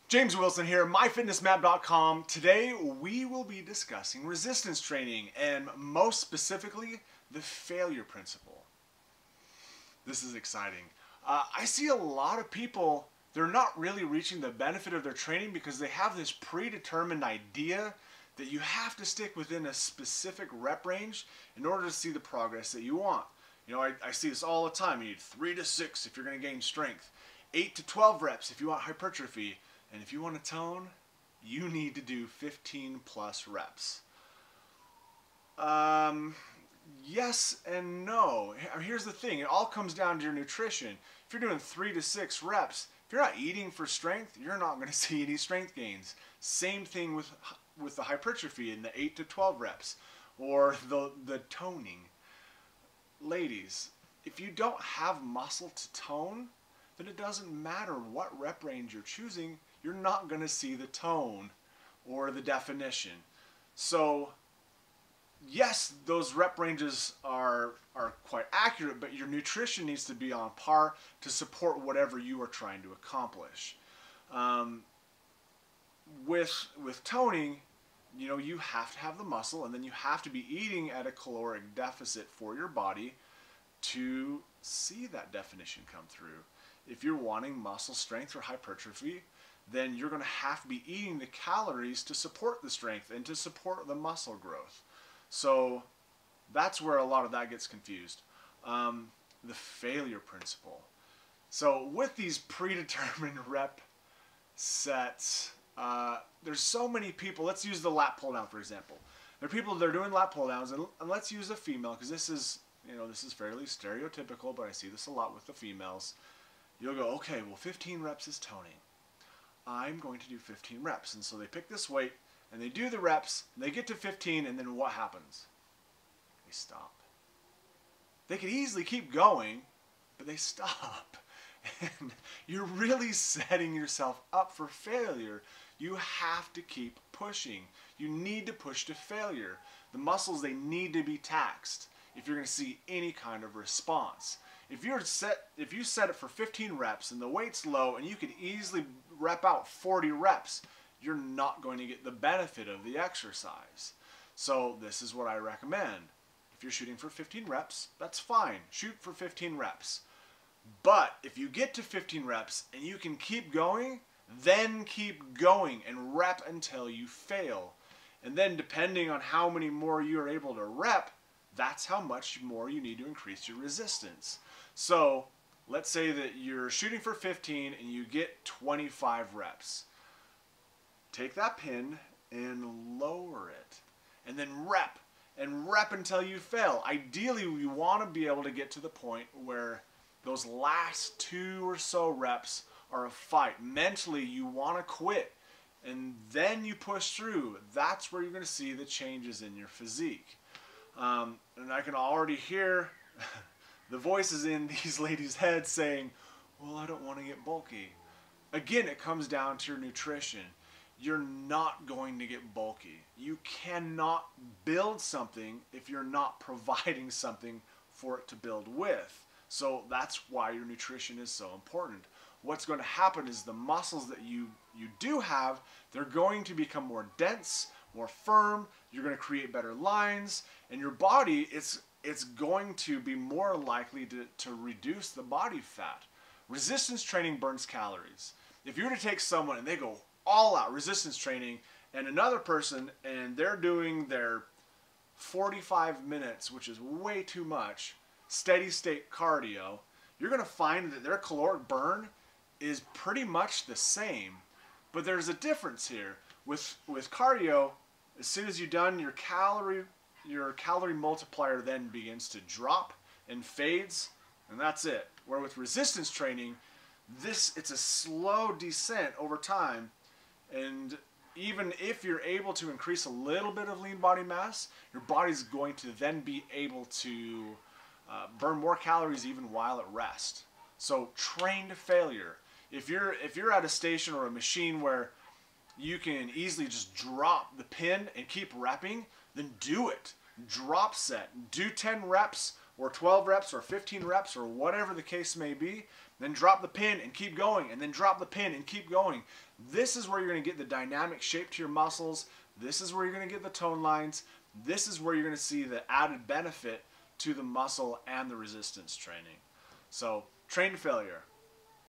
James Wilson here, myfitnessmap.com. Today we will be discussing resistance training and most specifically the failure principle. This is exciting. I see a lot of people, they're not really reaching the benefit of their training because they have this predetermined idea that you have to stick within a specific rep range in order to see the progress that you want. You know, I see this all the time. You need 3 to 6 if you're going to gain strength, 8 to 12 reps if you want hypertrophy, and if you want to tone, you need to do 15 plus reps. Yes and no. Here's the thing. It all comes down to your nutrition. If you're doing 3 to 6 reps, if you're not eating for strength, you're not going to see any strength gains. Same thing with the hypertrophy in the 8 to 12 reps or the toning. Ladies, if you don't have muscle to tone, then it doesn't matter what rep range you're choosing, you're not going to see the tone or the definition. So yes, those rep ranges are quite accurate, but your nutrition needs to be on par to support whatever you are trying to accomplish. With toning, you know, you have to have the muscle, and then you have to be eating at a caloric deficit for your body to see that definition come through. If you're wanting muscle strength or hypertrophy, then you're going to have to be eating the calories to support the strength and to support the muscle growth. So that's where a lot of that gets confused. The failure principle. So with these predetermined rep sets, there's so many people. Let's use the lat pull down for example. There are people that are doing lat pull downs, and let's use a female because this is fairly stereotypical, but I see this a lot with the females. You'll go, okay, well 15 reps is toning. I'm going to do 15 reps. And so they pick this weight and they do the reps, and they get to 15, and then what happens? They stop. They could easily keep going, but they stop. And you're really setting yourself up for failure. You have to keep pushing. You need to push to failure. The muscles, they need to be taxed if you're going to see any kind of response. If you set it for 15 reps and the weight's low and you could easily rep out 40 reps, you're not going to get the benefit of the exercise. So this is what I recommend. If you're shooting for 15 reps, that's fine. Shoot for 15 reps. But if you get to 15 reps and you can keep going, then keep going and rep until you fail. And then depending on how many more you're able to rep, that's how much more you need to increase your resistance. So let's say that you're shooting for 15 and you get 25 reps. Take that pin and lower it, and then rep until you fail. Ideally, you want to be able to get to the point where those last 2 or so reps are a fight. Mentally, you want to quit, and then you push through. That's where you're going to see the changes in your physique. And I can already hear the voices in these ladies' heads saying, well, I don't want to get bulky. Again, it comes down to your nutrition. You're not going to get bulky. You cannot build something if you're not providing something for it to build with. So that's why your nutrition is so important. What's going to happen is the muscles that you do have, they're going to become more dense, more firm. You're going to create better lines, and your body, it's going to be more likely to reduce the body fat. Resistance training burns calories. If you were to take someone and they go all out resistance training, and another person, and they're doing their 45 minutes, which is way too much, steady state cardio, you're going to find that their caloric burn is pretty much the same. But there's a difference here. With cardio, as soon as you're done, your calorie multiplier then begins to drop and fades, and that's it. Where with resistance training, it's a slow descent over time, and even if you're able to increase a little bit of lean body mass, your body's going to then be able to burn more calories even while at rest. So train to failure. If you're at a station or a machine where you can easily just drop the pin and keep repping, then do it. Drop set. Do 10 reps or 12 reps or 15 reps or whatever the case may be, then drop the pin and keep going, and then drop the pin and keep going. This is where you're going to get the dynamic shape to your muscles. This is where you're going to get the tone lines. This is where you're going to see the added benefit to the muscle and the resistance training. So, train to failure.